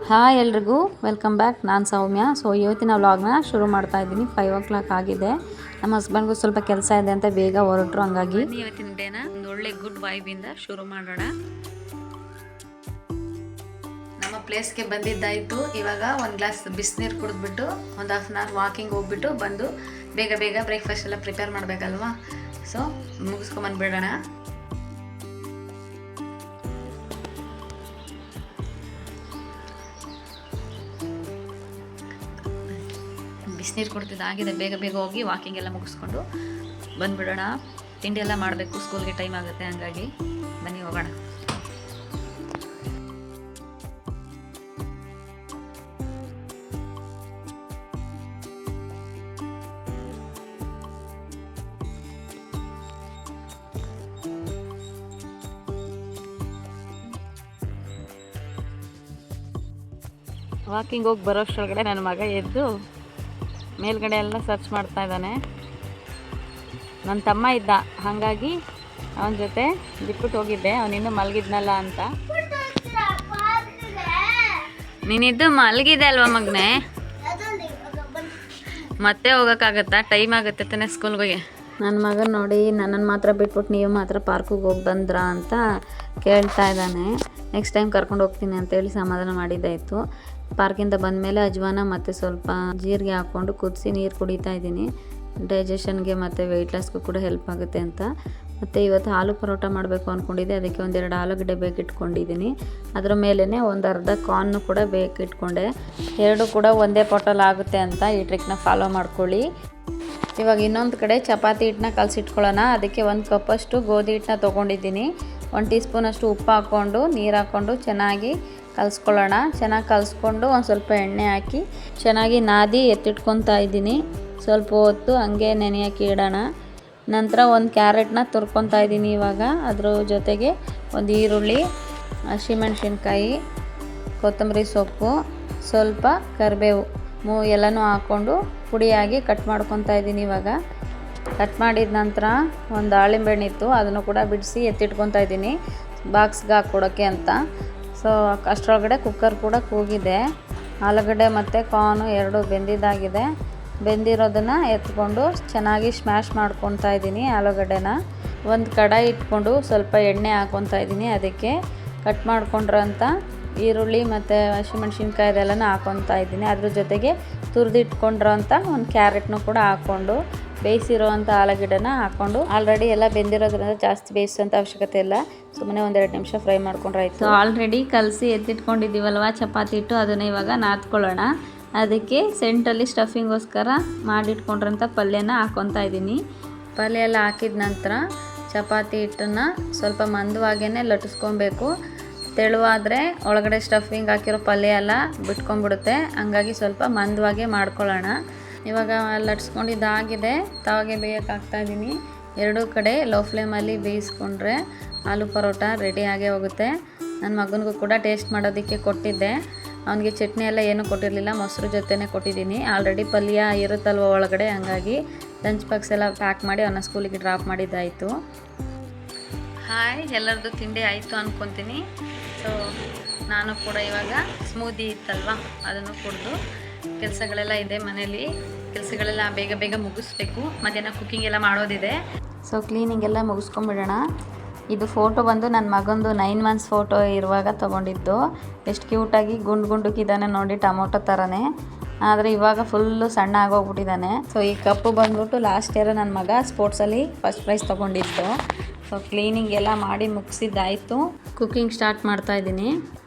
Hi ಎಲ್ರಿಗೂ welcome back. ನಾನು ಸೌಮ್ಯ. So ಇವತ್ತಿನ ವ್ಲಾಗ್ನ ಶುರು ಮಾಡ್ತಾ ಇದ್ದೀನಿ. 5 o'clock ಆಗಿದೆ. ನಮ್ಮ ಹಸ್ಬೆಂಡ್ಗೂ ಸ್ವಲ್ಪ ಕೆಲಸ ಇದೆ ಅಂತ ಬೇಗ ಹೊರಟರು. ಹಂಗಾಗಿ ಇವತ್ತಿನ ಡೇನ ಒಂದು ಒಳ್ಳೆ ಗುಡ್ ವೈಬಿಂದ ಶುರು ಮಾಡೋಣ. ನಮ್ಮ ಪ್ಲೇಸ್ಗೆ ಬಂದಿದ್ದಾಯಿತು. ಇವಾಗ ಒಂದು ಗ್ಲಾಸ್ ಬಿಸಿನೀರು ಕುಡಿದ್ಬಿಟ್ಟು ಒಂದು ಹಾಫ್ ಆನ್ ಅವರ್ ವಾಕಿಂಗ್ ಹೋಗ್ಬಿಟ್ಟು ಬಂದು ಬೇಗ ಬ್ರೇಕ್ಫಾಸ್ಟ್ ಎಲ್ಲ ಪ್ರಿಪೇರ್ ಮಾಡಬೇಕಲ್ವಾ. ಸೊ ಮುಗಿಸ್ಕೊಂಬಂದ್ಬಿಡೋಣ. ಬಿಸಿನೀರು ಕುಡ್ತಿದ್ದಾಗಿದೆ. ಬೇಗ ಹೋಗಿ ವಾಕಿಂಗ್ ಎಲ್ಲ ಮುಗಿಸ್ಕೊಂಡು ಬಂದುಬಿಡೋಣ. ತಿಂಡಿ ಎಲ್ಲ ಮಾಡಬೇಕು, ಸ್ಕೂಲ್ಗೆ ಟೈಮ್ ಆಗುತ್ತೆ. ಹಂಗಾಗಿ ಬನ್ನಿ ಹೋಗೋಣ. ವಾಕಿಂಗ್ ಹೋಗಿ ಬರೋಷ್ಟೊಳಗಡೆ ನನ್ನ ಮಗ ಎದ್ದು ಮೇಲ್ಗಡೆ ಎಲ್ಲ ಸರ್ಚ್ ಮಾಡ್ತಾ ಇದ್ದಾನೆ. ನನ್ನ ತಮ್ಮ ಇದ್ದ, ಹಾಗಾಗಿ ಅವನ ಜೊತೆ ಬಿಟ್ಬಿಟ್ಟು ಹೋಗಿದ್ದೆ. ಅವನಿನ್ನೂ ಮಲಗಿದ್ನಲ್ಲ ಅಂತ. ನೀನಿದ್ದು ಮಲಗಿದೆ ಅಲ್ವಾ ಮಗನೇ? ಮತ್ತೆ ಹೋಗೋಕ್ಕಾಗತ್ತಾ? ಟೈಮ್ ಆಗುತ್ತೆ ತಾನೆ ಸ್ಕೂಲ್ಗೆ. ನನ್ನ ಮಗನ ನೋಡಿ ನನ್ನನ್ನು ಮಾತ್ರ ಬಿಟ್ಬಿಟ್ಟು ನೀವು ಮಾತ್ರ ಪಾರ್ಕಿಗೆ ಹೋಗಿ ಬಂದ್ರಾ ಅಂತ ಕೇಳ್ತಾ ಇದ್ದಾನೆ. ನೆಕ್ಸ್ಟ್ ಟೈಮ್ ಕರ್ಕೊಂಡು ಹೋಗ್ತೀನಿ ಅಂತೇಳಿ ಸಮಾಧಾನ ಮಾಡಿದ್ದಾಯಿತು. ಪಾರ್ಕಿಂದ ಬಂದಮೇಲೆ ಅಜ್ವಾನ ಮತ್ತು ಸ್ವಲ್ಪ ಜೀರಿಗೆ ಹಾಕ್ಕೊಂಡು ಕುದಿಸಿ ನೀರು ಕುಡಿತಾ ಇದ್ದೀನಿ. ಡೈಜೆಷನ್ಗೆ ಮತ್ತು ವೆಯ್ಟ್ ಲಾಸ್ಗೂ ಕೂಡ ಹೆಲ್ಪ್ ಆಗುತ್ತೆ ಅಂತ. ಮತ್ತು ಇವತ್ತು ಆಲೂ ಪರೋಟ ಮಾಡಬೇಕು ಅಂದ್ಕೊಂಡಿದ್ದೆ. ಅದಕ್ಕೆ ಒಂದೆರಡು ಆಲೂಗಡ್ಡೆ ಬೇಕಿಟ್ಕೊಂಡಿದ್ದೀನಿ. ಅದರ ಮೇಲೇ ಒಂದು ಅರ್ಧ ಕಾರ್ನು ಕೂಡ ಬೇಕಿಟ್ಕೊಂಡೆ. ಎರಡು ಕೂಡ ಒಂದೇ ಪೊಟಲ್ ಆಗುತ್ತೆ ಅಂತ ಈ ಟ್ರಿಕ್ನ ಫಾಲೋ ಮಾಡ್ಕೊಳ್ಳಿ. ಇವಾಗ ಇನ್ನೊಂದು ಕಡೆ ಚಪಾತಿ ಹಿಟ್ಟನ್ನ ಕಲಸಿಟ್ಕೊಳ್ಳೋಣ. ಅದಕ್ಕೆ 1 ಕಪ್ಪಷ್ಟು ಗೋಧಿ ಹಿಟ್ಟನ್ನ ತೊಗೊಂಡಿದ್ದೀನಿ. 1 ಟೀ ಸ್ಪೂನಷ್ಟು ಉಪ್ಪು ಹಾಕ್ಕೊಂಡು ನೀರು ಹಾಕ್ಕೊಂಡು ಚೆನ್ನಾಗಿ ಕಲಿಸ್ಕೊಳ್ಳೋಣ. ಚೆನ್ನಾಗಿ ಕಲಿಸ್ಕೊಂಡು ಒಂದು ಸ್ವಲ್ಪ ಎಣ್ಣೆ ಹಾಕಿ ಚೆನ್ನಾಗಿ ನಾದಿ ಎತ್ತಿಟ್ಕೊತಾ ಇದ್ದೀನಿ. ಸ್ವಲ್ಪ ಹೊತ್ತು ಹಂಗೆ ನೆನೆಯೋಕೆ ಇಡೋಣ. ನಂತರ ಒಂದು ಕ್ಯಾರೆಟ್ನ ತುರ್ಕೊತಾ ಇದ್ದೀನಿ. ಇವಾಗ ಅದ್ರ ಜೊತೆಗೆ ಒಂದು ಈರುಳ್ಳಿ, ಹಸಿಮೆಣ್ಸಿನ್ಕಾಯಿ, ಕೊತ್ತಂಬರಿ ಸೊಪ್ಪು, ಸ್ವಲ್ಪ ಕರಿಬೇವು ಎಲ್ಲನೂ ಹಾಕ್ಕೊಂಡು ಪುಡಿಯಾಗಿ ಕಟ್ ಮಾಡ್ಕೊತಾ ಇದ್ದೀನಿ. ಇವಾಗ ಕಟ್ ಮಾಡಿದ ನಂತರ ಒಂದು ದಾಳಿಂಬೆ ಹಣ್ಣು ಇತ್ತು, ಅದನ್ನು ಕೂಡ ಬಿಡಿಸಿ ಎತ್ತಿಟ್ಕೊತಾ ಇದ್ದೀನಿ ಬಾಕ್ಸ್ಗೆ ಹಾಕ್ಕೊಡೋಕ್ಕೆ ಅಂತ. ಸೊ ಅಷ್ಟರೊಳಗಡೆ ಕುಕ್ಕರ್ ಕೂಡ ಕೂಗಿದೆ. ಆಲೂಗಡ್ಡೆ ಮತ್ತು ಕಾರ್ನು ಎರಡು ಬೆಂದಿದ್ದಾಗಿದೆ. ಬೆಂದಿರೋದನ್ನು ಎತ್ಕೊಂಡು ಚೆನ್ನಾಗಿ ಸ್ಮ್ಯಾಶ್ ಮಾಡ್ಕೊತಾ ಇದ್ದೀನಿ. ಆಲೂಗಡ್ಡೆನ ಒಂದು ಕಡಾಯಿ ಇಟ್ಕೊಂಡು ಸ್ವಲ್ಪ ಎಣ್ಣೆ ಹಾಕ್ಕೊತಾ ಇದ್ದೀನಿ. ಅದಕ್ಕೆ ಕಟ್ ಮಾಡ್ಕೊಂಡಿರೋಂಥ ಈರುಳ್ಳಿ ಮತ್ತು ಹಸಿಮೆಣ್ಸಿನ್ಕಾಯಿ ಇದೆಲ್ಲನೂ ಹಾಕ್ಕೊತಾ ಇದ್ದೀನಿ. ಅದ್ರ ಜೊತೆಗೆ ತುರಿದಿಟ್ಕೊಂಡಿರೋಂಥ ಒಂದು ಕ್ಯಾರೆಟ್ನೂ ಕೂಡ ಹಾಕ್ಕೊಂಡು ಬೇಯಿಸಿರೋವಂಥ ಆಲೂಗಡ್ಡೆನ ಹಾಕ್ಕೊಂಡು ಆಲ್ರೆಡಿ ಎಲ್ಲ ಬೆಂದಿರೋದ್ರಿಂದ ಜಾಸ್ತಿ ಬೇಯಿಸೋಂಥ ಅವಶ್ಯಕತೆ ಇಲ್ಲ. ಸುಮ್ಮನೆ 1-2 ನಿಮಿಷ ಫ್ರೈ ಮಾಡ್ಕೊಂಡ್ರೆ ಆಯಿತು. ಆಲ್ರೆಡಿ ಕಲಸಿ ಎತ್ತಿಟ್ಕೊಂಡಿದ್ದೀವಲ್ವ ಚಪಾತಿ ಹಿಟ್ಟು, ಅದನ್ನು ಇವಾಗ ನಾದ್ಕೊಳ್ಳೋಣ. ಅದಕ್ಕೆ ಸೆಂಟಲ್ಲಿ ಸ್ಟಫಿಂಗೋಸ್ಕರ ಮಾಡಿಟ್ಕೊಂಡಿರೋಂಥ ಪಲ್ಯನ ಹಾಕ್ಕೊತಾ ಇದ್ದೀನಿ. ಪಲ್ಯ ಎಲ್ಲ ಹಾಕಿದ ನಂತರ ಚಪಾತಿ ಹಿಟ್ಟನ್ನು ಸ್ವಲ್ಪ ಮಂದವಾಗೇ ಲಟ್ಟಿಸ್ಕೊಬೇಕು. ತೆಳುವಾದರೆ ಒಳಗಡೆ ಸ್ಟಫಿಂಗ್ ಹಾಕಿರೋ ಪಲ್ಯ ಎಲ್ಲ ಬಿಟ್ಕೊಂಡ್ಬಿಡುತ್ತೆ. ಹಂಗಾಗಿ ಸ್ವಲ್ಪ ಮಂದವಾಗೇ ಮಾಡ್ಕೊಳ್ಳೋಣ. ಇವಾಗ ಲಟ್ಸ್ಕೊಂಡಿದ್ದಾಗಿದೆ. ತವಾಗೆ ಬೇಯೋಕ್ಕಾಗ್ತಾ ಇದ್ದೀನಿ. ಎರಡೂ ಕಡೆ ಲೋ ಫ್ಲೇಮಲ್ಲಿ ಬೇಯಿಸ್ಕೊಂಡ್ರೆ ಆಲೂ ಪರೋಟ ರೆಡಿ ಆಗೇ ಹೋಗುತ್ತೆ. ನನ್ನ ಮಗನಿಗೂ ಕೂಡ ಟೇಸ್ಟ್ ಮಾಡೋದಕ್ಕೆ ಕೊಟ್ಟಿದ್ದೆ. ಅವನಿಗೆ ಚಟ್ನಿ ಎಲ್ಲ ಏನೂ ಕೊಟ್ಟಿರಲಿಲ್ಲ, ಮೊಸರು ಜೊತೆನೇ ಕೊಟ್ಟಿದ್ದೀನಿ. ಆಲ್ರೆಡಿ ಪಲ್ಯ ಇರುತ್ತಲ್ವ ಒಳಗಡೆ, ಹಂಗಾಗಿ ಲಂಚ್ ಬಾಕ್ಸ್ ಎಲ್ಲ ಪ್ಯಾಕ್ ಮಾಡಿ ಅವನ ಸ್ಕೂಲಿಗೆ ಡ್ರಾಪ್ ಮಾಡಿದ್ದಾಯಿತು. ಹಾಯ್, ಎಲ್ಲರದ್ದು ತಿಂಡಿ ಆಯಿತು ಅಂದ್ಕೊತೀನಿ. ಸೊ ನಾನು ಕೂಡ ಇವಾಗ ಸ್ಮೂದಿ ಇತ್ತಲ್ವ ಅದನ್ನು ಕುಡಿದು ಕೆಲಸಗಳೆಲ್ಲ ಇದೆ ಮನೇಲಿ. ಕೆಲಸಗಳೆಲ್ಲ ಬೇಗ ಮುಗಿಸ್ಬೇಕು. ಮಧ್ಯಾಹ್ನ ಕುಕ್ಕಿಂಗ್ ಎಲ್ಲ ಮಾಡೋದಿದೆ. ಸೊ ಕ್ಲೀನಿಂಗ್ ಎಲ್ಲ ಮುಗಿಸ್ಕೊಂಬಿಡೋಣ. ಇದು ಫೋಟೋ ಬಂದು ನನ್ನ ಮಗಂದು 9 months ಫೋಟೋ ಇರುವಾಗ ತೊಗೊಂಡಿದ್ದು. ಎಷ್ಟು ಕ್ಯೂಟಾಗಿ ಗುಂಡುಕಿದ್ದಾನೆ ನೋಡಿ, ಟೊಮೊಟೊ ಥರನೇ. ಆದರೆ ಇವಾಗ ಫುಲ್ಲು ಸಣ್ಣ ಆಗೋಗ್ಬಿಟ್ಟಿದ್ದಾನೆ. ಸೊ ಈ ಕಪ್ಪು ಬಂದ್ಬಿಟ್ಟು ಲಾಸ್ಟ್ ಇಯರ್ ನನ್ನ ಮಗ ಸ್ಪೋರ್ಟ್ಸಲ್ಲಿ ಫಸ್ಟ್ ಪ್ರೈಸ್ ತೊಗೊಂಡಿದ್ದು. ಸೊ ಕ್ಲೀನಿಂಗ್ ಎಲ್ಲ ಮಾಡಿ ಮುಗಿಸಿದ್ದಾಯಿತು. ಕುಕ್ಕಿಂಗ್ ಸ್ಟಾರ್ಟ್ ಮಾಡ್ತಾಯಿದ್ದೀನಿ.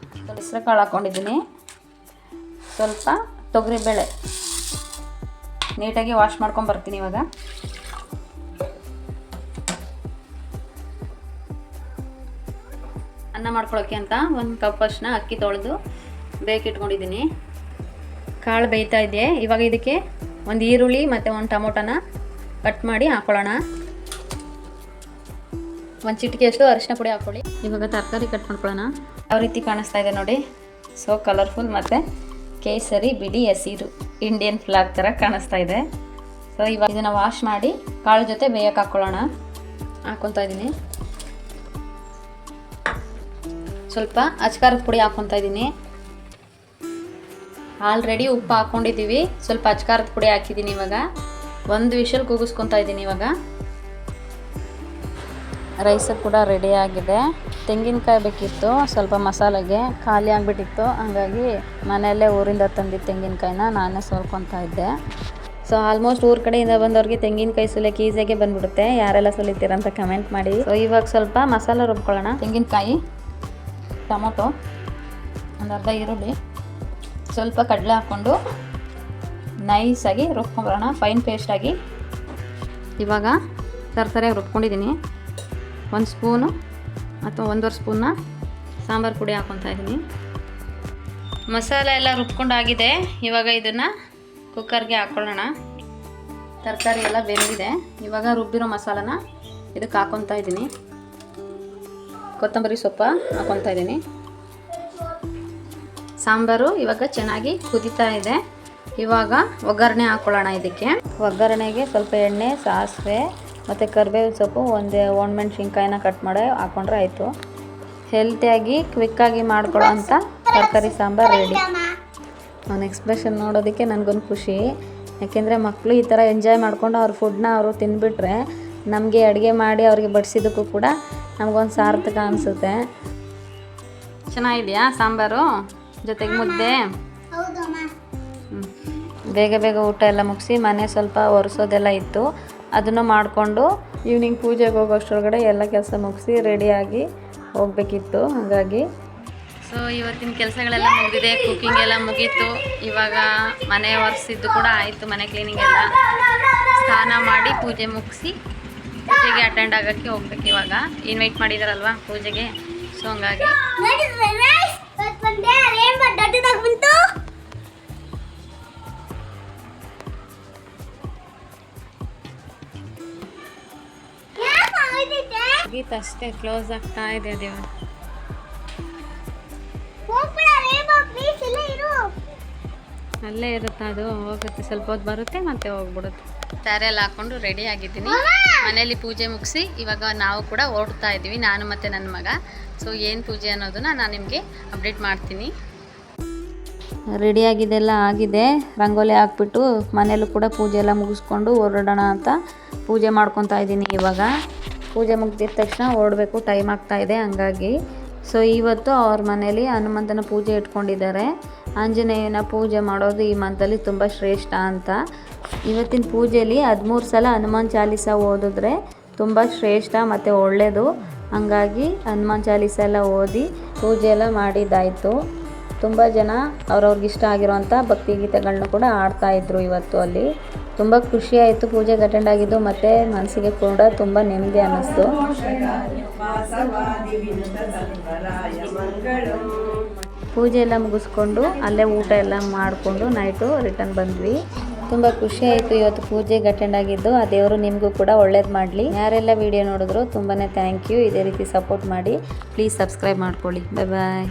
ಹೆಸರು ಕಾಳು ಹಾಕ್ಕೊಂಡಿದ್ದೀನಿ, ಸ್ವಲ್ಪ ತೊಗರಿಬೇಳೆ ನೀಟಾಗಿ ವಾಶ್ ಮಾಡ್ಕೊಂಬರ್ತೀನಿ. ಇವಾಗ ಅನ್ನ ಮಾಡ್ಕೊಳ್ಳೋಕ್ಕೆ ಅಂತ 1 ಕಪ್ ಅಷ್ಟನ್ನ ಅಕ್ಕಿ ತೊಳೆದು ಬೇಕಿಟ್ಕೊಂಡಿದ್ದೀನಿ. ಕಾಳು ಬೇಯ್ತಾ ಇದೆ. ಇವಾಗ ಇದಕ್ಕೆ ಒಂದು ಈರುಳ್ಳಿ ಮತ್ತು ಒಂದು ಟೊಮೊಟೊನ ಕಟ್ ಮಾಡಿ ಹಾಕ್ಕೊಳ್ಳೋಣ. 1 ಚಿಟಿಕೆಯಷ್ಟು ಅರಿಶಿನ ಪುಡಿ ಹಾಕ್ಕೊಳ್ಳಿ. ಇವಾಗ ತರಕಾರಿ ಕಟ್ ಮಾಡ್ಕೊಳ್ಳೋಣ. ಯಾವ ರೀತಿ ಕಾಣಿಸ್ತಾ ಇದೆ ನೋಡಿ. ಸೊ ಕಲರ್ಫುಲ್ ಮತ್ತು ಕೇಸರಿ ಬಿಡಿ ಹಸಿರು ಇಂಡಿಯನ್ ಫ್ಲಾಗ್ ಥರ ಕಾಣಿಸ್ತಾ ಇದೆ. ಸೊ ಇವಾಗ ಇದನ್ನು ವಾಶ್ ಮಾಡಿ ಕಾಳು ಜೊತೆ ಬೇಯಕ್ಕೆ ಹಾಕ್ಕೊಳ್ಳೋಣ. ಹಾಕ್ಕೊತಾ ಇದ್ದೀನಿ. ಸ್ವಲ್ಪ ಅಚ್ಕಾರದ ಪುಡಿ ಹಾಕ್ಕೊತಾ ಇದ್ದೀನಿ. ಆಲ್ರೆಡಿ ಉಪ್ಪು ಹಾಕ್ಕೊಂಡಿದ್ದೀವಿ, ಸ್ವಲ್ಪ ಅಚ್ಕಾರದ ಪುಡಿ ಹಾಕಿದ್ದೀನಿ. ಇವಾಗ ಒಂದು ವಿಷಲ್ ಕೂಗಿಸ್ಕೊತಾ ಇದ್ದೀನಿ. ಇವಾಗ ರೈಸು ಕೂಡ ರೆಡಿ ಆಗಿದೆ. ತೆಂಗಿನಕಾಯಿ ಬೇಕಿತ್ತು ಸ್ವಲ್ಪ ಮಸಾಲೆಗೆ, ಖಾಲಿ ಆಗಿಬಿಟ್ಟಿತ್ತು. ಹಂಗಾಗಿ ಮನೆಯಲ್ಲೇ ಊರಿಂದ ತಂದಿದ್ದು ತೆಂಗಿನಕಾಯಿನ ನಾನೇ ಸೋಲ್ಕೊತಾ ಇದ್ದೆ. ಸೊ ಆಲ್ಮೋಸ್ಟ್ ಊರ ಕಡೆಯಿಂದ ಬಂದವ್ರಿಗೆ ತೆಂಗಿನಕಾಯಿ ಸುಲಿಯೋಕೆ ಈಸಿಯಾಗೆ ಬಂದ್ಬಿಡುತ್ತೆ. ಯಾರೆಲ್ಲ ಸುಲಿತೀರ ಅಂತ ಕಮೆಂಟ್ ಮಾಡಿ. ಸೊ ಇವಾಗ ಸ್ವಲ್ಪ ಮಸಾಲೆ ರುಬ್ಕೊಳ್ಳೋಣ. ತೆಂಗಿನಕಾಯಿ, ಟೊಮೊಟೊ, ಒಂದು ಅರ್ಧ ಈರುಳ್ಳಿ, ಸ್ವಲ್ಪ ಕಡಲೆ ಹಾಕ್ಕೊಂಡು ನೈಸಾಗಿ ರುಬ್ಕೊಂಬರೋಣ, ಫೈನ್ ಪೇಸ್ಟಾಗಿ. ಇವಾಗ ತರಕಾರಿಯಾಗಿ ರುಬ್ಕೊಂಡಿದ್ದೀನಿ. 1 ಸ್ಪೂನು ಅಥವಾ 1.5 ಸ್ಪೂನ್ನ ಸಾಂಬಾರು ಪುಡಿ ಹಾಕ್ಕೊತಾ ಇದ್ದೀನಿ. ಮಸಾಲೆ ಎಲ್ಲ ರುಬ್ಕೊಂಡಾಗಿದೆ. ಇವಾಗ ಇದನ್ನು ಕುಕ್ಕರ್ಗೆ ಹಾಕ್ಕೊಳ್ಳೋಣ. ತರಕಾರಿ ಎಲ್ಲ ಬೆಂದಿದೆ. ಇವಾಗ ರುಬ್ಬಿರೋ ಮಸಾಲನ ಇದಕ್ಕೆ ಹಾಕ್ಕೊತಾ ಇದ್ದೀನಿ. ಕೊತ್ತಂಬರಿ ಸೊಪ್ಪು ಹಾಕ್ಕೊತಾ ಇದ್ದೀನಿ. ಸಾಂಬಾರು ಇವಾಗ ಚೆನ್ನಾಗಿ ಕುದೀತಾ ಇದೆ. ಇವಾಗ ಒಗ್ಗರಣೆ ಹಾಕ್ಕೊಳ್ಳೋಣ. ಇದಕ್ಕೆ ಒಗ್ಗರಣೆಗೆ ಸ್ವಲ್ಪ ಎಣ್ಣೆ, ಸಾಸಿವೆ ಮತ್ತು ಕರಿಬೇವಿನ ಸೊಪ್ಪು, ಒಂದು ಒಣಮೆಣ್ಸಿನ್ಕಾಯಿನ ಕಟ್ ಮಾಡಿ ಹಾಕ್ಕೊಂಡ್ರೆ ಆಯಿತು. ಹೆಲ್ತಿಯಾಗಿ ಕ್ವಿಕ್ಕಾಗಿ ಮಾಡ್ಕೊಳ್ಳೋ ಅಂಥ ತರಕಾರಿ ಸಾಂಬಾರು ರೆಡಿ. ಅವನ ಎಕ್ಸ್ಪ್ರೆಷನ್ ನೋಡೋದಕ್ಕೆ ನನಗೊಂದು ಖುಷಿ. ಯಾಕೆಂದರೆ ಮಕ್ಕಳು ಈ ಥರ ಎಂಜಾಯ್ ಮಾಡ್ಕೊಂಡು ಅವ್ರ ಫುಡ್ನ ಅವರು ತಿಂದುಬಿಟ್ರೆ ನಮಗೆ ಅಡುಗೆ ಮಾಡಿ ಅವ್ರಿಗೆ ಬಡಿಸಿದ್ದಕ್ಕೂ ಕೂಡ ನಮಗೊಂದು ಸಾರ್ಥಕ ಅನಿಸುತ್ತೆ. ಚೆನ್ನಾಗಿದೆಯಾ ಸಾಂಬಾರು? ಜೊತೆಗೆ ಮುದ್ದೆ. ಬೇಗ ಬೇಗ ಊಟ ಎಲ್ಲ ಮುಗಿಸಿ ಮನೆ ಸ್ವಲ್ಪ ಒರೆಸೋದೆಲ್ಲ ಇತ್ತು, ಅದನ್ನು ಮಾಡಿಕೊಂಡು ಈವ್ನಿಂಗ್ ಪೂಜೆಗೆ ಹೋಗೋಷ್ಟರೊಳಗಡೆ ಎಲ್ಲ ಕೆಲಸ ಮುಗಿಸಿ ರೆಡಿಯಾಗಿ ಹೋಗಬೇಕಿತ್ತು. ಹಾಗಾಗಿ ಸೊ ಇವತ್ತಿನ ಕೆಲಸಗಳೆಲ್ಲ ಮುಗಿದಿದೆ. ಕುಕ್ಕಿಂಗ್ ಎಲ್ಲ ಮುಗೀತು. ಇವಾಗ ಮನೆ ಒರೆಸಿದ್ದು ಕೂಡ ಆಯಿತು. ಮನೆ ಕ್ಲೀನಿಂಗ್ ಎಲ್ಲ ಸ್ನಾನ ಮಾಡಿ ಪೂಜೆ ಮುಗಿಸಿ ಪೂಜೆಗೆ ಅಟೆಂಡ್ ಆಗೋಕ್ಕೆ ಹೋಗ್ಬೇಕು. ಇವಾಗ ಇನ್ವೈಟ್ ಮಾಡಿದಾರಲ್ವಾ ಪೂಜೆಗೆ, ಸೊ ಹಂಗಾಗಿ ಅಷ್ಟೇ ಕ್ಲೋಸ್ ಆಗ್ತಾ ಇದೆ. ದೇವ ಅಲ್ಲೇ ಇರುತ್ತೆ, ಅದು ಹೋಗುತ್ತೆ, ಸ್ವಲ್ಪ ಹೊತ್ತು ಬರುತ್ತೆ ಮತ್ತೆ ಹೋಗ್ಬಿಡುತ್ತೆ. ಸ್ಯಾರಿ ಎಲ್ಲ ಹಾಕ್ಕೊಂಡು ರೆಡಿ ಆಗಿದ್ದೀನಿ. ಮನೇಲಿ ಪೂಜೆ ಮುಗಿಸಿ ಇವಾಗ ನಾವು ಕೂಡ ಹೊರಡ್ತಾ ಇದ್ದೀವಿ, ನಾನು ಮತ್ತು ನನ್ನ ಮಗ. ಸೊ ಏನು ಪೂಜೆ ಅನ್ನೋದನ್ನು ನಾನು ನಿಮಗೆ ಅಪ್ಡೇಟ್ ಮಾಡ್ತೀನಿ. ರೆಡಿಯಾಗಿದೆಲ್ಲ ಆಗಿದೆ. ರಂಗೋಲಿ ಹಾಕ್ಬಿಟ್ಟು ಮನೇಲೂ ಕೂಡ ಪೂಜೆ ಎಲ್ಲ ಮುಗಿಸ್ಕೊಂಡು ಹೊರಡೋಣ ಅಂತ ಪೂಜೆ ಮಾಡ್ಕೊತಾ ಇದ್ದೀನಿ. ಇವಾಗ ಪೂಜೆ ಮುಗಿದಿದ ತಕ್ಷಣ ಹೊರಡಬೇಕು, ಟೈಮ್ ಆಗ್ತಾಯಿದೆ. ಹಂಗಾಗಿ ಸೊ ಇವತ್ತು ಅವ್ರ ಮನೇಲಿ ಹನುಮಂತನ ಪೂಜೆ ಇಟ್ಕೊಂಡಿದ್ದಾರೆ. ಆಂಜನೇಯನ ಪೂಜೆ ಮಾಡೋದು ಈ ಮಂತಲ್ಲಿ ತುಂಬ ಶ್ರೇಷ್ಠ ಅಂತ. ಇವತ್ತಿನ ಪೂಜೆಯಲ್ಲಿ 13 ಸಲ ಹನುಮಾನ್ ಚಾಲೀಸ ಓದಿದ್ರೆ ತುಂಬ ಶ್ರೇಷ್ಠ ಮತ್ತು ಒಳ್ಳೆಯದು. ಹಂಗಾಗಿ ಹನುಮಾನ್ ಚಾಲೀಸ ಎಲ್ಲ ಓದಿ ಪೂಜೆ ಎಲ್ಲ ಮಾಡಿದ್ದಾಯಿತು. ತುಂಬ ಜನ ಅವ್ರವ್ರಿಗೆ ಇಷ್ಟ ಆಗಿರೋವಂಥ ಭಕ್ತಿಗೀತೆಗಳನ್ನ ಕೂಡ ಆಡ್ತಾಯಿದ್ರು ಇವತ್ತು ಅಲ್ಲಿ. ತುಂಬ ಖುಷಿಯಾಯಿತು ಪೂಜೆಗೆ ಅಟೆಂಡ್ ಆಗಿದ್ದು, ಮತ್ತು ಮನಸ್ಸಿಗೆ ಕೂಡ ತುಂಬ ನೆಮ್ಮದಿ ಅನ್ನಿಸ್ತು. ಪೂಜೆ ಎಲ್ಲ ಮುಗಿಸ್ಕೊಂಡು ಅಲ್ಲೇ ಊಟ ಎಲ್ಲ ಮಾಡಿಕೊಂಡು ನೈಟು ರಿಟರ್ನ್ ಬಂದ್ವಿ. ತುಂಬ ಖುಷಿಯಾಯಿತು ಇವತ್ತು ಪೂಜೆಗೆ ಅಟೆಂಡ್ ಆಗಿದ್ದು. ಆ ದೇವರು ನಿಮಗೂ ಕೂಡ ಒಳ್ಳೇದು ಮಾಡಲಿ. ಯಾರೆಲ್ಲ ವಿಡಿಯೋ ನೋಡಿದ್ರು ತುಂಬಾ ಥ್ಯಾಂಕ್ ಯು. ಇದೇ ರೀತಿ ಸಪೋರ್ಟ್ ಮಾಡಿ. ಪ್ಲೀಸ್ ಸಬ್ಸ್ಕ್ರೈಬ್ ಮಾಡ್ಕೊಳ್ಳಿ. ಬಾಯ್ ಬಾಯ್.